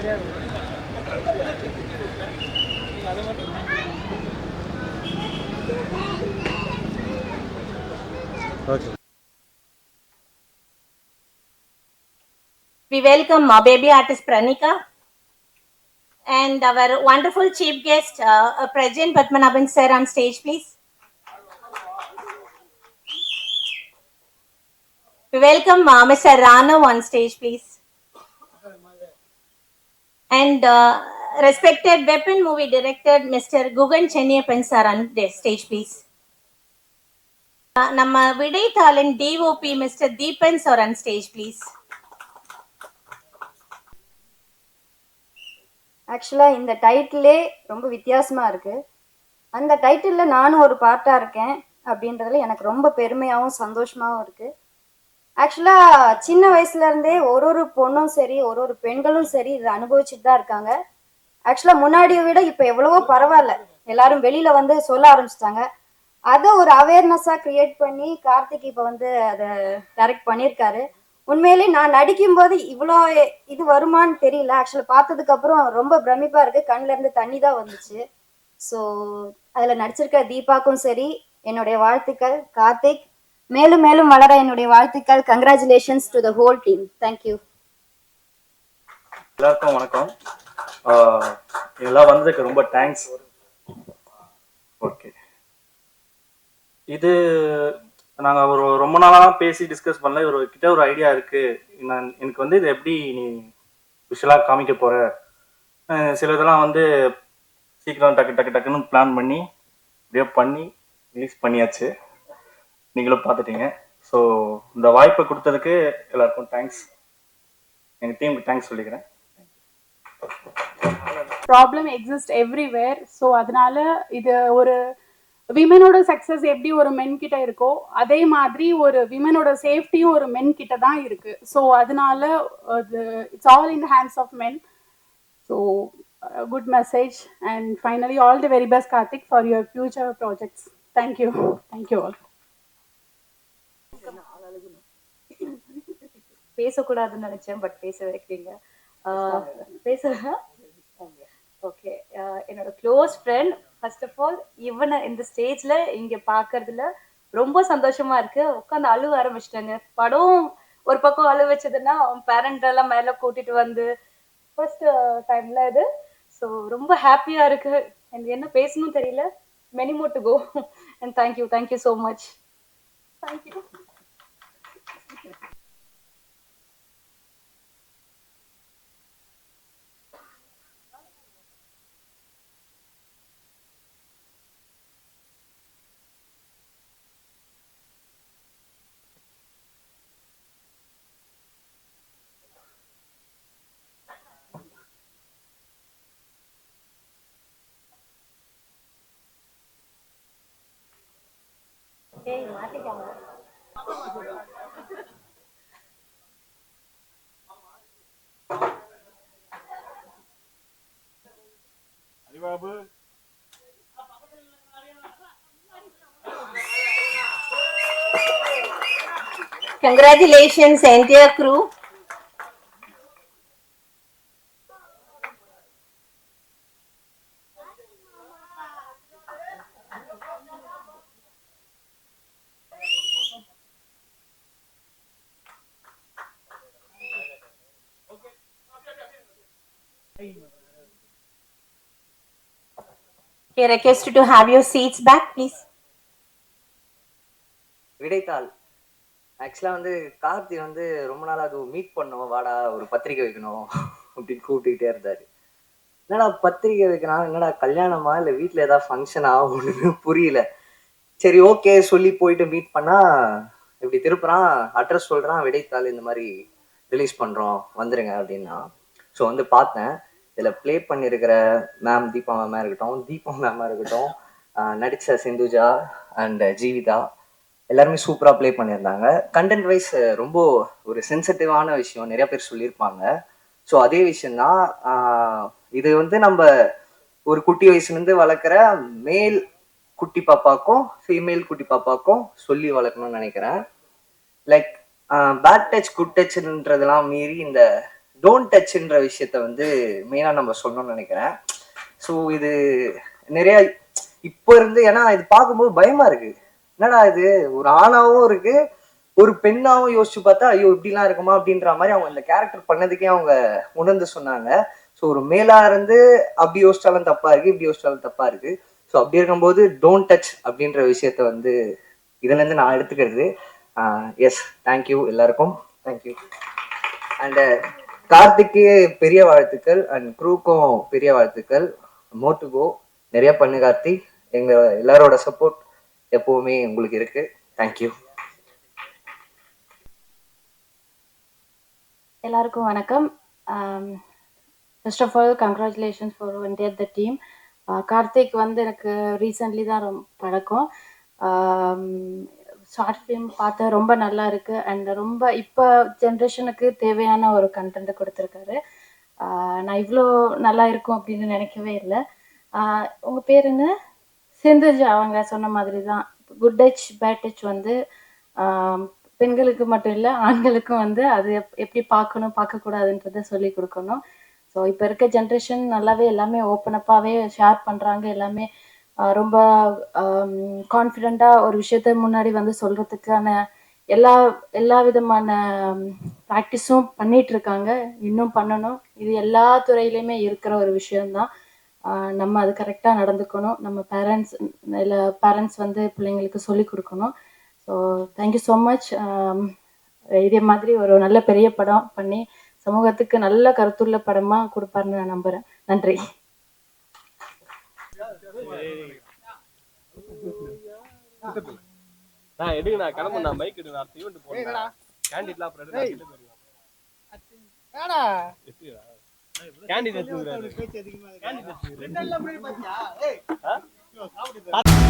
Okay. We welcome baby artist Pranika and our wonderful chief guest, President Padmanabhan sir on stage, please. We welcome Mr. Ranav on stage, please. And respected weapon movie director, Mr. Gugan Chenniyappan sir on the stage, please. நம்ம விடைத்தாளின் DOP mister Deepan sir on stage please. ஆக்சுவலாக இந்த டைட்டிலே ரொம்ப வித்தியாசமாக இருக்குது. அந்த டைட்டிலில் நானும் ஒரு பார்ட்டாக இருக்கேன் அப்படின்றதுல எனக்கு ரொம்ப பெருமையாகவும் சந்தோஷமாகவும் இருக்குது. ஆக்சுவலாக சின்ன வயசுலேருந்தே ஒரு பொண்ணும் சரி ஒரு பெண்களும் சரி இதை அனுபவிச்சுட்டு தான் இருக்காங்க. ஆக்சுவலாக முன்னாடியை விட இப்போ எவ்வளவோ பரவாயில்ல, எல்லாரும் வெளியில் வந்து சொல்ல ஆரம்பிச்சிட்டாங்க. அதை ஒரு அவேர்னஸாக க்ரியேட் பண்ணி கார்த்திக் இப்போ வந்து அதை டைரக்ட் பண்ணியிருக்காரு. உண்மையிலே நான் நடிக்கும்போது இவ்வளோ இது வருமானு தெரியல. ஆக்சுவலாக பார்த்ததுக்கப்புறம் ரொம்ப பிரமிப்பாக இருக்குது, கண்ணிலேருந்து தண்ணி தான் வந்துச்சு. ஸோ அதில் நடிச்சிருக்க தீபாக்கும் சரி என்னுடைய வாழ்த்துக்கள். கார்த்திக் மேலும் மேலும் வளர என்னுடைய வாழ்த்துக்கள். Congratulations to the whole team. Thank you. எல்லாருக்கும் வணக்கம். இதெல்லாம் வந்ததுக்கு ரொம்ப தேங்க்ஸ். ஓகே, இது நாங்கள் ரொம்ப நாளாக பேசி டிஸ்கஸ் பண்ணல. கிட்ட ஒரு ஐடியா இருக்குது. எனக்கு வந்து இது எப்படி நீ விஷுவலாக காமிக்க போகிற, சில இதெல்லாம் வந்து சீக்கிரம் டக்குன்னு பிளான் பண்ணி இப்படியே பண்ணி ரிலீஸ் பண்ணியாச்சு. நீங்களும் பார்த்துட்டீங்க. ஸோ இந்த வாய்ப்பை கொடுத்ததுக்கு எல்லாருக்கும் தேங்க்ஸ். எங்கள் டீமுக்கு தேங்க்ஸ் சொல்லிக்கிறேன். Problem exist everywhere. ஸோ அதனால இது ஒரு விமனோட சக்ஸஸ் எப்படி ஒரு மென் கிட்ட இருக்கோ அதே மாதிரி ஒரு விமனோட சேஃப்டியும் ஒரு மென் கிட்ட தான் இருக்கு. ஸோ அதனால it's all in hands of men. So good message and finally all the very best Karthik for your future projects. Thank you. Thank you all. பேசக்கூடாதுன்னு நினைச்சேன், பட் பேச வைக்கிறீங்க. பேச ஓகே. என்னோட close friend, first of all இவனை இந்த ஸ்டேஜ்ல இங்க பாக்குறதுல ரொம்ப சந்தோஷமா இருக்கு. உட்காந்து அழுவ ஆரம்பிச்சிட்டாங்க. படம் ஒரு பக்கம் அழுவ வச்சதுன்னா அவன் பேரண்ட் எல்லாம் மேல கூட்டிட்டு வந்து ஃபர்ஸ்ட் டைம்ல இது. ஸோ ரொம்ப ஹாப்பியா இருக்கு. எனக்கு என்ன பேசணும் தெரியல. Many more to go and thank you so much. Thank you. மாட்டிக்காங்க. Congratulations, entire crew. Okay, request you to have your seats back, please. விடைத்தாள் ஆக்சுவலாக வந்து கார்த்தி வந்து ரொம்ப நாள் அது மீட் பண்ணோம், வாடா ஒரு பத்திரிக்கை வைக்கணும் அப்படின்னு கூப்பிட்டுக்கிட்டே இருந்தார். என்னடா பத்திரிக்கை வைக்கணும், என்னடா கல்யாணமா இல்லை வீட்டில் ஏதாவது ஃபங்க்ஷனா ஒன்றுமே புரியல. சரி ஓகே சொல்லி போயிட்டு மீட் பண்ணால் இப்படி திருப்புறான், அட்ரஸ் சொல்கிறான், விடைத்தாள் இந்த மாதிரி ரிலீஸ் பண்ணுறோம் வந்துடுங்க அப்படின்னா. ஸோ வந்து பார்த்தேன். இதில் ப்ளே பண்ணியிருக்கிற மேம் தீபா மேமாக இருக்கட்டும், நடித்த சிந்துஜா அண்ட் ஜீவிதா எல்லாருமே சூப்பராக ப்ளே பண்ணியிருந்தாங்க. கண்டென்ட் வைஸ் ரொம்ப ஒரு சென்சிட்டிவான விஷயம், நிறைய பேர் சொல்லியிருப்பாங்க. ஸோ அதே விஷயந்தான் இது வந்து நம்ம ஒரு குட்டி வயசுலேருந்து வளர்க்குற மேல் குட்டி பாப்பாக்கும் ஃபீமேல் குட்டி பாப்பாக்கும் சொல்லி வளர்க்கணும்னு நினைக்கிறேன். லைக் பேட் டச் குட் டச்ன்றதெல்லாம் மீறி இந்த டோன்ட் டச்ன்ற விஷயத்த வந்து மெயினாக நம்ம சொல்லணும்னு நினைக்கிறேன். ஸோ இது நிறைய இப்போ இருந்து, ஏன்னா இது பார்க்கும்போது பயமா இருக்கு. என்னடா இது ஒரு ஆணாவும் இருக்கு, ஒரு பெண்ணாவும் யோசிச்சு பார்த்தா ஐயோ இப்படிலாம் இருக்குமா அப்படின்ற மாதிரி அவங்க இந்த கேரக்டர் பண்ணதுக்கே அவங்க உணர்ந்து சொன்னாங்க. ஸோ ஒரு மேலா இருந்து அப்படி யோசிச்சாலும் தப்பா இருக்கு, இப்படி யோசிச்சாலும் தப்பா இருக்கு. ஸோ அப்படி இருக்கும்போது டோன்ட் டச் அப்படின்ற விஷயத்த வந்து இதுல இருந்து நான் எடுத்துக்கிறது. எஸ், தேங்க்யூ எல்லாருக்கும், தேங்க்யூ. அண்ட் கார்த்திக்கு பெரிய வாழ்த்துக்கள் அண்ட் க்ரூக்கும் பெரிய வாழ்த்துக்கள். மோர் டு கோ, நிறைய பண்ணு கார்த்தி. எங்க எல்லாரோட சப்போர்ட் எப்பவுமே உங்களுக்கு இருக்கு. தேங்க்யூ. எல்லாருக்கும் வணக்கம். First of all congratulations for entire the team. Karthik வந்து எனக்கு ரீசெண்ட்லி தான் ரொம்ப பழக்கம். ஷார்ட் ஃபிலிம் பார்த்து ரொம்ப நல்லா இருக்கு அண்ட் ரொம்ப இப்போ ஜென்ரேஷனுக்கு தேவையான ஒரு கண்டென்ட் கொடுத்துருக்காரு. நான் இவ்வளோ நல்லா இருக்கும் அப்படின்னு நினைக்கவே இல்லை. உங்கள் பேர் என்ன? சிந்துஜா. அவங்க சொன்ன மாதிரி தான் குட் டச் பேட் டச் வந்து பெண்களுக்கு மட்டும் இல்லை ஆண்களுக்கும் வந்து அது எப்படி பார்க்கணும் பார்க்கக்கூடாதுன்றதை சொல்லி கொடுக்கணும். ஸோ இப்போ இருக்க ஜென்ரேஷன் நல்லாவே எல்லாமே ஓப்பனப்பாகவே ஷேர் பண்ணுறாங்க. எல்லாமே ரொம்ப கான்ஃபிடெண்ட்டாக ஒரு விஷயத்த முன்னாடி வந்து சொல்கிறதுக்கான எல்லா விதமான ப்ராக்டிஸும் பண்ணிட்டு இருக்காங்க. இன்னும் பண்ணணும். இது எல்லா துறையிலையுமே இருக்கிற ஒரு விஷயம்தான். நம்ம அது கரெக்டாக நடந்துக்கணும். நம்ம பேரண்ட்ஸ் வந்து பிள்ளைங்களுக்கு சொல்லி கொடுக்கணும். So thank you so much. இதே மாதிரி ஒரு நல்ல பெரிய படம் பண்ணி சமூகத்துக்கு நல்ல கருத்துள்ள படமாக கொடுப்பாருன்னு நான் நம்புகிறேன். நன்றி. நான் எடுங்க, நான் கிளம்பு, நான் பைக் எடுங்க, நான் ஈவென்ட் போறேன். கேண்டிட்லாம் அப்புறம் எடுங்க. ஏடா கேண்டிட் எடுத்துறாரு. பேச்சு அதிகமா இருக்கு. கேண்டிட் எடுத்துறாரு. ரெண்டல்ல முன்னாடி பாத்தியா? ஏய் சாப்பிடு.